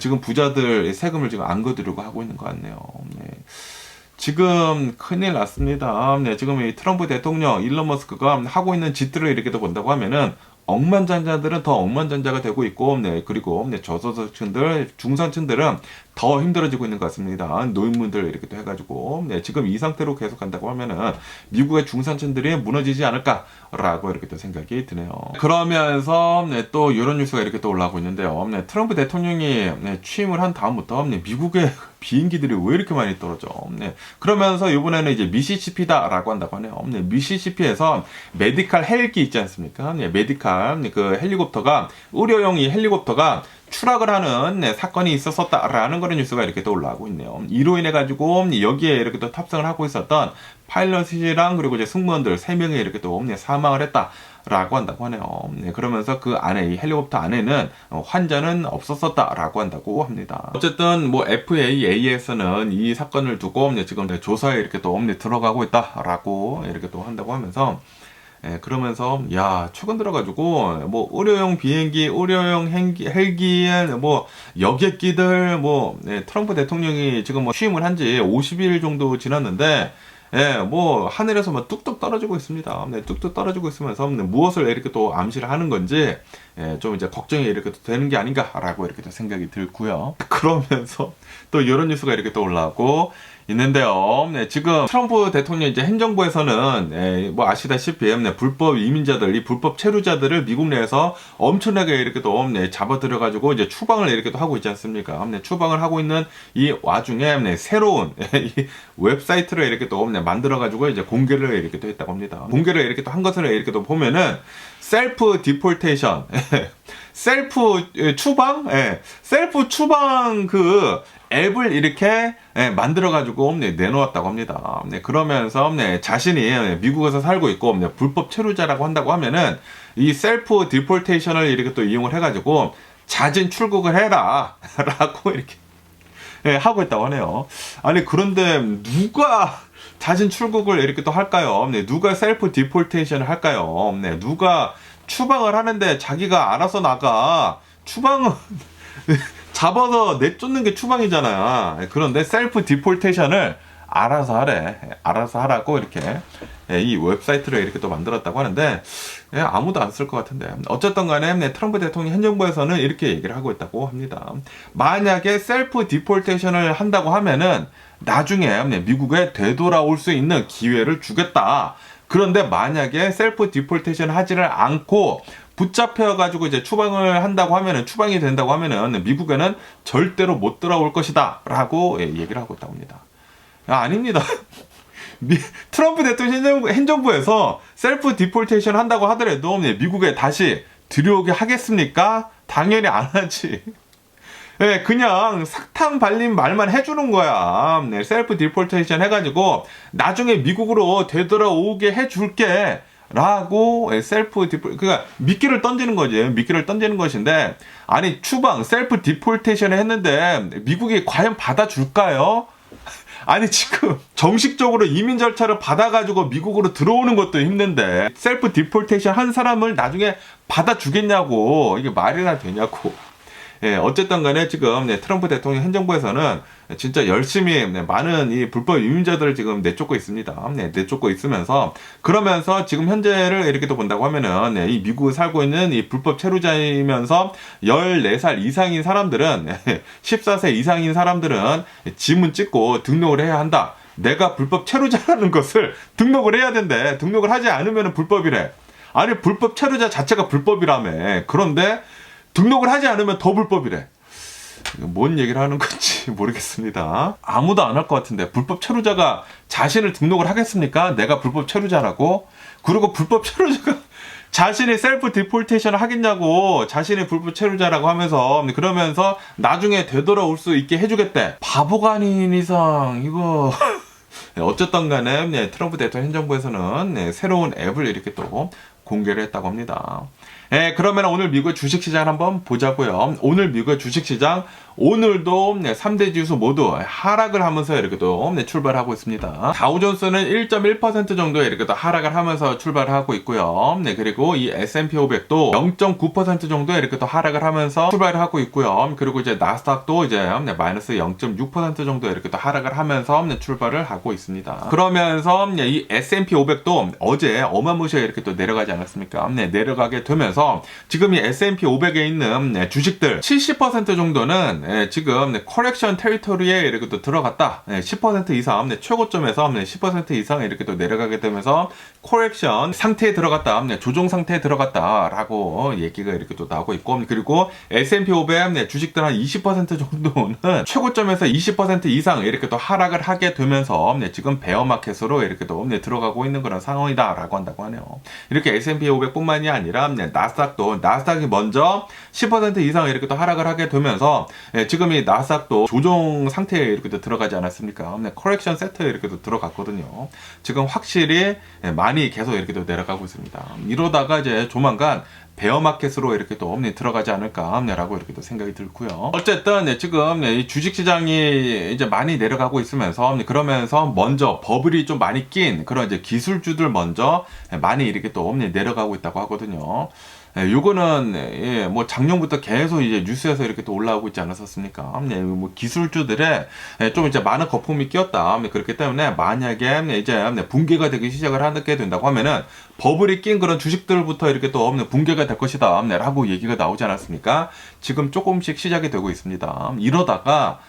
지금 부자들 세금을 지금 안 걷으려고 하고 있는 것 같네요. 지금 큰일 났습니다. 지금 이 트럼프 대통령, 일론 머스크가 하고 있는 짓들을 이렇게 또 본다고 하면은 억만장자들은 더 억만장자가 되고 있고, 그리고 저소득층들, 중산층들은 더 힘들어지고 있는 것 같습니다. 노인분들 이렇게 또 해가지고, 지금 이 상태로 계속 간다고 하면은 미국의 중산층들이 무너지지 않을까라고 이렇게 또 생각이 드네요. 그러면서 또 이런 뉴스가 이렇게 또 올라오고 있는데요. 트럼프 대통령이 취임을 한 다음부터 미국의 비행기들이 왜 이렇게 많이 떨어져? 그러면서 이번에는 이제 미시시피다라고 한다고 하네요. 미시시피에서 메디칼 헬기 있지 않습니까? 메디칼 그 헬리콥터가 의료용 이 헬리콥터가 추락을 하는 사건이 있었다라는 그런 뉴스가 이렇게 또 올라오고 있네요. 이로 인해 가지고 여기에 이렇게 또 탑승을 하고 있었던 파일럿이랑 그리고 이제 승무원들 3명이 이렇게 또 사망을 했다라고 한다고 하네요. 그러면서 그 안에 이 헬리콥터 안에는 환자는 없었다라고 한다고 합니다. 어쨌든 뭐 FAA에서는 이 사건을 두고 지금 조사에 이렇게 또 들어가고 있다라고 이렇게 또 한다고 하면서 그러면서 최근 들어가지고 뭐 의료용 비행기, 의료용 헬기, 뭐 여객기들, 뭐 트럼프 대통령이 지금 뭐 취임을 한 지 50일 정도 지났는데 뭐 하늘에서 뭐 뚝뚝 떨어지고 있습니다. 뚝뚝 떨어지고 있으면서 무엇을 이렇게 또 암시를 하는 건지 좀 이제 걱정이 이렇게 또 되는 게 아닌가라고 이렇게 또 생각이 들고요. 그러면서 또 이런 뉴스가 이렇게 또 올라오고 있는데요. 지금 트럼프 대통령 이제 행정부에서는 뭐 아시다시피 불법 이민자들, 이 불법 체류자들을 미국 내에서 엄청나게 이렇게 또 잡아들여 가지고 이제 추방을 이렇게 또 하고 있지 않습니까? 추방을 하고 있는 이 와중에 새로운 이 웹사이트를 이렇게 또 만들어 가지고 이제 공개를 이렇게 또 했다고 합니다. 공개를 이렇게 또 한 것을 이렇게 또 보면은 셀프 디폴테이션, 셀프 추방, 셀프 추방 그 앱을 이렇게 만들어가지고 내놓았다고 합니다. 그러면서 자신이 미국에서 살고 있고 불법 체류자라고 한다고 하면은 이 셀프 디폴테이션을 이렇게 또 이용을 해가지고 자진 출국을 해라 라고 이렇게 하고 있다고 하네요. 아니 그런데 누가 자진 출국을 이렇게 또 할까요? 누가 셀프 디폴테이션을 할까요? 누가 추방을 하는데 자기가 알아서 나가. 추방은 잡아서 내쫓는 게 추방이잖아. 그런데 셀프 디폴테이션을 알아서 하래. 알아서 하라고 이렇게 이 웹사이트를 이렇게 또 만들었다고 하는데 아무도 안 쓸 것 같은데 어쨌든 간에 트럼프 대통령 현 정부에서는 이렇게 얘기를 하고 있다고 합니다. 만약에 셀프 디폴테이션을 한다고 하면은 나중에 미국에 되돌아올 수 있는 기회를 주겠다. 그런데 만약에 셀프 디폴테이션 하지를 않고 붙잡혀가지고 이제 추방을 한다고 하면은, 추방이 된다고 하면은 미국에는 절대로 못 돌아올 것이다 라고 얘기를 하고 있다고 합니다. 아닙니다. 트럼프 대통령 행정부에서 셀프 디폴테이션 한다고 하더라도 미국에 다시 들여오게 하겠습니까? 당연히 안 하지. 그냥 사탕 발린 말만 해주는 거야. 셀프 디폴테이션 해가지고 나중에 미국으로 되돌아오게 해줄게 라고 셀프 디폴, 그러니까 미끼를 던지는 거지. 미끼를 던지는 것인데, 아니 추방 셀프 디폴테이션을 했는데 미국이 과연 받아줄까요? 아니 지금 정식적으로 이민 절차를 받아가지고 미국으로 들어오는 것도 힘든데 셀프 디폴테이션 한 사람을 나중에 받아주겠냐고. 이게 말이나 되냐고. 어쨌든 간에 지금 트럼프 대통령 행정부에서는 진짜 열심히 많은 이 불법 이민자들을 지금 내쫓고 있습니다. 내쫓고 있으면서, 그러면서 지금 현재를 이렇게 또 본다고 하면은 이 미국에 살고 있는 이 불법 체류자이면서 14살 이상인 사람들은 14세 이상인 사람들은 지문 찍고 등록을 해야 한다. 내가 불법 체류자라는 것을 등록을 해야 된대. 등록을 하지 않으면 불법이래. 아니 불법 체류자 자체가 불법이라며. 그런데 등록을 하지 않으면 더 불법이래. 뭔 얘기를 하는 건지 모르겠습니다. 아무도 안 할 것 같은데 불법 체류자가 자신을 등록을 하겠습니까? 내가 불법 체류자라고? 그리고 불법 체류자가 자신이 셀프 디폴테이션을 하겠냐고. 자신이 불법 체류자라고 하면서, 그러면서 나중에 되돌아올 수 있게 해주겠대. 바보가 아닌 이상 이거 어쨌든 간에 트럼프 대통령 행정부에서는 새로운 앱을 이렇게 또 공개를 했다고 합니다. 그러면 오늘 미국의 주식시장 한번 보자고요. 오늘 미국의 주식시장 오늘도 3대 지수 모두 하락을 하면서 이렇게 또 출발하고 있습니다. 다우존스는 1.1% 정도 이렇게 또 하락을 하면서 출발을 하고 있고요. 그리고 이 S&P 500도 0.9% 정도 이렇게 또 하락을 하면서 출발을 하고 있고요. 그리고 이제 나스닥도 이제 마이너스 0.6% 정도 이렇게 또 하락을 하면서 출발을 하고 있습니다. 그러면서 이 S&P 500도 어제 어마무시하게 이렇게 또 내려가지 않았습니까? 내려가게 되면서 지금 이 S&P 500에 있는 주식들 70% 정도는 지금 커렉션 테리토리에 이렇게 또 들어갔다. 10% 이상 최고점에서 10% 이상 이렇게 또 내려가게 되면서 커렉션 상태에 들어갔다. 조정 상태에 들어갔다라고 얘기가 이렇게 또 나오고 있고, 그리고 S&P 500 주식들 한 20% 정도는 최고점에서 20% 이상 이렇게 또 하락을 하게 되면서 지금 베어마켓으로 이렇게 또 들어가고 있는 그런 상황이다라고 한다고 하네요. 이렇게 S&P 500뿐만이 아니라 나스닥이 먼저 10% 이상 이렇게 또 하락을 하게 되면서 지금 이 나스닥도 조정 상태에 이렇게 또 들어가지 않았습니까? 커렉션 세트에 이렇게 또 들어갔거든요. 지금 확실히 많이 계속 이렇게 또 내려가고 있습니다. 이러다가 이제 조만간 베어마켓으로 이렇게 또 들어가지 않을까라고 이렇게 또 생각이 들고요. 어쨌든 지금 이 주식시장이 이제 많이 내려가고 있으면서, 그러면서 먼저 버블이 좀 많이 낀 그런 이제 기술주들 먼저 많이 이렇게 또 내려가고 있다고 하거든요. 요거는 뭐 작년부터 계속 이제 뉴스에서 이렇게 또 올라오고 있지 않았었습니까? 뭐 기술주들의 좀 이제 많은 거품이 끼었다. 그렇기 때문에 만약에 이제 붕괴가 되기 시작을 하게 된다고 하면은 버블이 낀 그런 주식들부터 이렇게 또 붕괴가 될 것이다 라고 얘기가 나오지 않았습니까? 지금 조금씩 시작이 되고 있습니다. 이러다가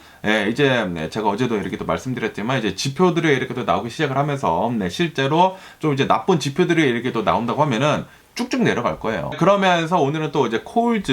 이제 제가 어제도 이렇게 또 말씀드렸지만 이제 지표들이 이렇게 또 나오기 시작을 하면서 실제로 좀 이제 나쁜 지표들이 이렇게 또 나온다고 하면은 쭉쭉 내려갈 거예요. 그러면서 오늘은 또 이제 코일즈,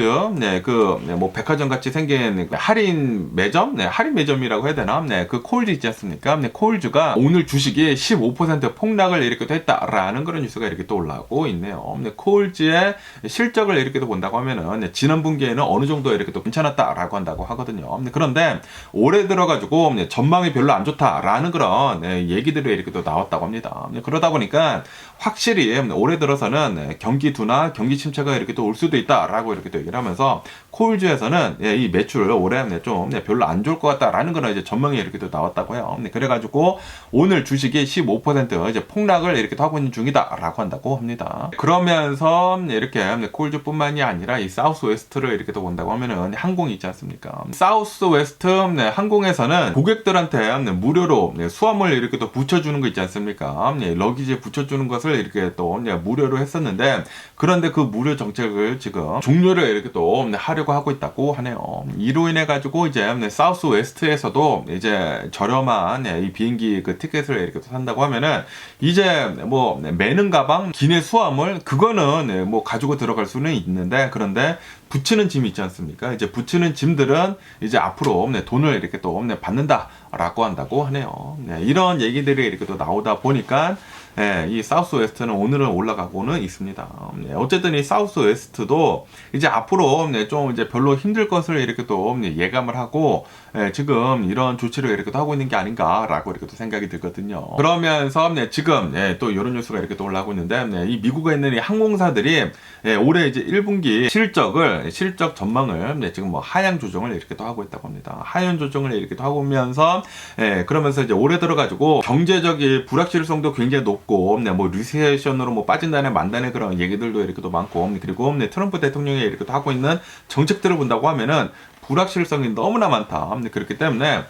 뭐 백화점 같이 생긴 할인 매점, 할인 매점이라고 해야 되나? 그 코일즈 있지 않습니까? 코일즈가 오늘 주식이 15% 폭락을 이렇게 또 했다라는 그런 뉴스가 이렇게 또 올라오고 있네요. 코일즈의 실적을 이렇게 또 본다고 하면은 지난 분기에는 어느 정도 이렇게 또 괜찮았다라고 한다고 하거든요. 그런데 올해 들어가지고 전망이 별로 안 좋다라는 그런 얘기들이 이렇게 또 나왔다고 합니다. 그러다 보니까 확실히 올해 들어서는 경기 둔화, 경기 침체가 이렇게 또 올 수도 있다라고 이렇게 또 얘기를 하면서 코일즈에서는 이 매출 올해 좀 별로 안 좋을 것 같다라는 그런 이제 전망이 이렇게 또 나왔다고 해요. 그래가지고 오늘 주식이 15% 이제 폭락을 이렇게 하고 있는 중이다라고 한다고 합니다. 그러면서 이렇게 코일즈뿐만이 아니라 이 사우스웨스트를 이렇게 또 본다고 하면은 항공이 있지 않습니까? 사우스웨스트 항공에서는 고객들한테 무료로 수화물 이렇게 또 붙여주는 거 있지 않습니까? 러기지에 붙여주는 것을 이렇게 또 무료로 했었는데, 그런데 그 무료 정책을 지금 종료를 이렇게 또 하려고 하고 있다고 하네요. 이로 인해 가지고 이제 사우스웨스트에서도 이제 저렴한 이 비행기 그 티켓을 이렇게 산다고 하면은 이제 뭐 매는 가방, 기내 수화물 그거는 뭐 가지고 들어갈 수는 있는데, 그런데 붙이는 짐이 있지 않습니까? 이제 붙이는 짐들은 이제 앞으로 돈을 이렇게 또 받는다라고 한다고 하네요. 이런 얘기들이 이렇게 또 나오다 보니까 이 사우스웨스트는 오늘은 올라가고는 있습니다. 어쨌든 이 사우스웨스트도 이제 앞으로 좀 이제 별로 힘들 것을 이렇게 또 예감을 하고 지금 이런 조치를 이렇게 또 하고 있는 게 아닌가라고 이렇게 또 생각이 들거든요. 그러면서 지금 또 이런 뉴스가 이렇게 또 올라오고 있는데, 이 미국에 있는 이 항공사들이 올해 이제 1분기 실적 전망을 지금 뭐 하향 조정을 이렇게 또 하고 있다고 합니다. 하향 조정을 이렇게 또 하고 오면서 그러면서 이제 올해 들어가지고 경제적인 불확실성도 굉장히 높고, 뭐 리세션으로 뭐 빠진다네 만다네 그런 얘기들도 이렇게 또 많고, 그리고 트럼프 대통령이 이렇게 또 하고 있는 정책들을 본다고 하면은 불확실성이 너무나 많다. 그렇기 때문에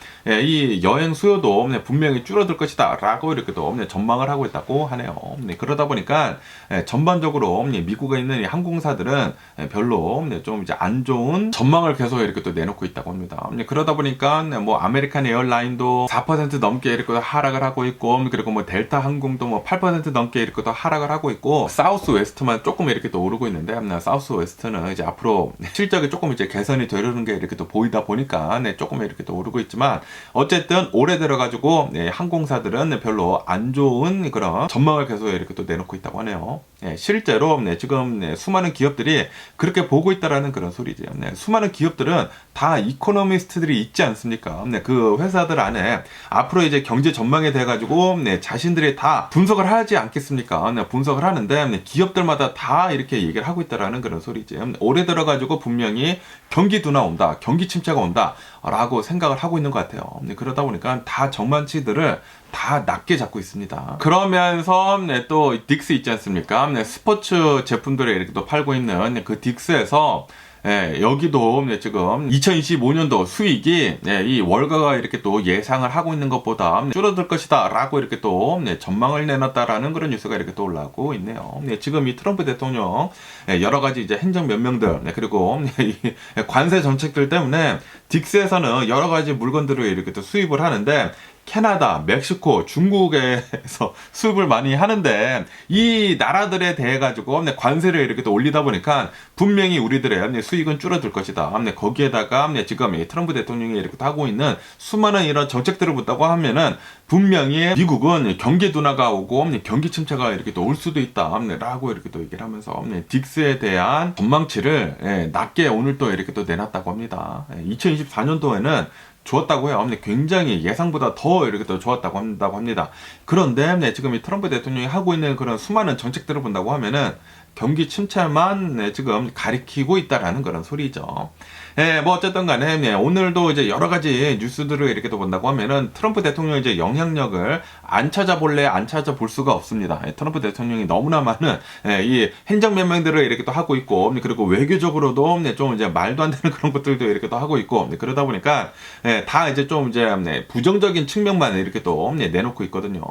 이 여행 수요도 분명히 줄어들 것이다 라고 이렇게 또 전망을 하고 있다고 하네요. 그러다 보니까 전반적으로 미국에 있는 이 항공사들은 별로 좀 이제 안 좋은 전망을 계속 이렇게 또 내놓고 있다고 합니다. 그러다 보니까 뭐 아메리칸 에어라인도 4% 넘게 이렇게 하락을 하고 있고, 그리고 뭐 델타 항공도 뭐 8% 넘게 이렇게 또 하락을 하고 있고, 사우스 웨스트만 조금 이렇게 또 오르고 있는데, 사우스 웨스트는 이제 앞으로 실적이 조금 이제 개선이 되려는 게 이렇게 또 보이다 보니까 조금 이렇게 또 오르고 있지만, 어쨌든 올해 들어가지고 항공사들은 별로 안 좋은 그런 전망을 계속 이렇게 또 내놓고 있다고 하네요. 실제로 지금 수많은 기업들이 그렇게 보고 있다라는 그런 소리죠. 수많은 기업들은 다 이코노미스트들이 있지 않습니까? 그 회사들 안에 앞으로 이제 경제 전망에 대해 가지고 자신들이 다 분석을 하지 않겠습니까? 분석을 하는데 기업들마다 다 이렇게 얘기를 하고 있다라는 그런 소리죠. 올해 들어가지고 분명히 경기 둔화 온다, 경기 침체가 온다 라고 생각을 하고 있는 것 같아요. 그러다 보니까 다 전망치들을 다 낮게 잡고 있습니다. 그러면서 또 딕스 있지 않습니까? 스포츠 제품들을 이렇게 또 팔고 있는 그 딕스에서 여기도 지금 2025년도 수익이 이 월가가 이렇게 또 예상을 하고 있는 것보다 줄어들 것이다 라고 이렇게 또 전망을 내놨다라는 그런 뉴스가 이렇게 또 올라오고 있네요. 지금 이 트럼프 대통령 여러 가지 이제 행정 명령들 그리고 이 관세 정책들 때문에 딕스에서는 여러 가지 물건들을 이렇게 또 수입을 하는데, 캐나다, 멕시코, 중국에서 수입을 많이 하는데 이 나라들에 대해 가지고 관세를 이렇게 또 올리다 보니까 분명히 우리들의 수익은 줄어들 것이다. 거기에다가 지금 트럼프 대통령이 이렇게 하고 있는 수많은 이런 정책들을 본다고 하면은 분명히 미국은 경기 둔화가 오고 경기 침체가 이렇게 또 올 수도 있다 라고 이렇게 또 얘기를 하면서 딕스에 대한 전망치를 낮게 오늘 또 이렇게 또 내놨다고 합니다. 2024년도에는 좋았다고 해요. 굉장히 예상보다 더 이렇게 더 좋았다고 한다고 합니다. 그런데 지금 이 트럼프 대통령이 하고 있는 그런 수많은 정책들을 본다고 하면은 경기 침체만 지금 가리키고 있다라는 그런 소리죠. 뭐 어쨌든 간에 오늘도 이제 여러 가지 뉴스들을 이렇게 또 본다고 하면은 트럼프 대통령의 이제 영향력을 안 찾아볼래 안 찾아볼 수가 없습니다. 트럼프 대통령이 너무나 많은 이 행정 명령들을 이렇게 또 하고 있고, 그리고 외교적으로도 좀 이제 말도 안 되는 그런 것들도 이렇게 또 하고 있고, 그러다 보니까 다 이제 좀 이제 부정적인 측면만 이렇게 또 내놓고 있거든요.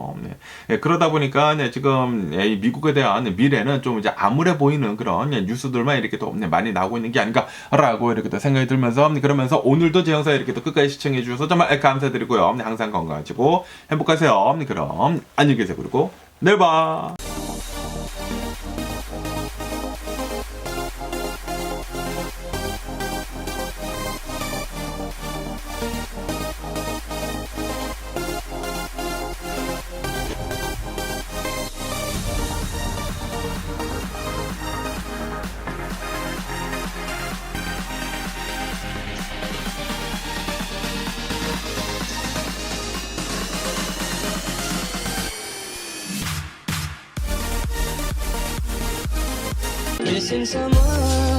그러다 보니까 지금 이 미국에 대한 미래는 좀 이제 암울해 보이는 그런 뉴스들만 이렇게 또 많이 나오고 있는 게 아닌가라고 이렇게 또 생각이 들면서, 그러면서 오늘도 제 영상 이렇게 또 끝까지 시청해 주셔서 정말 감사드리고요. 항상 건강하시고 행복하세요. 그럼 안녕히 계세요. 그리고 내일 봐. Missing someone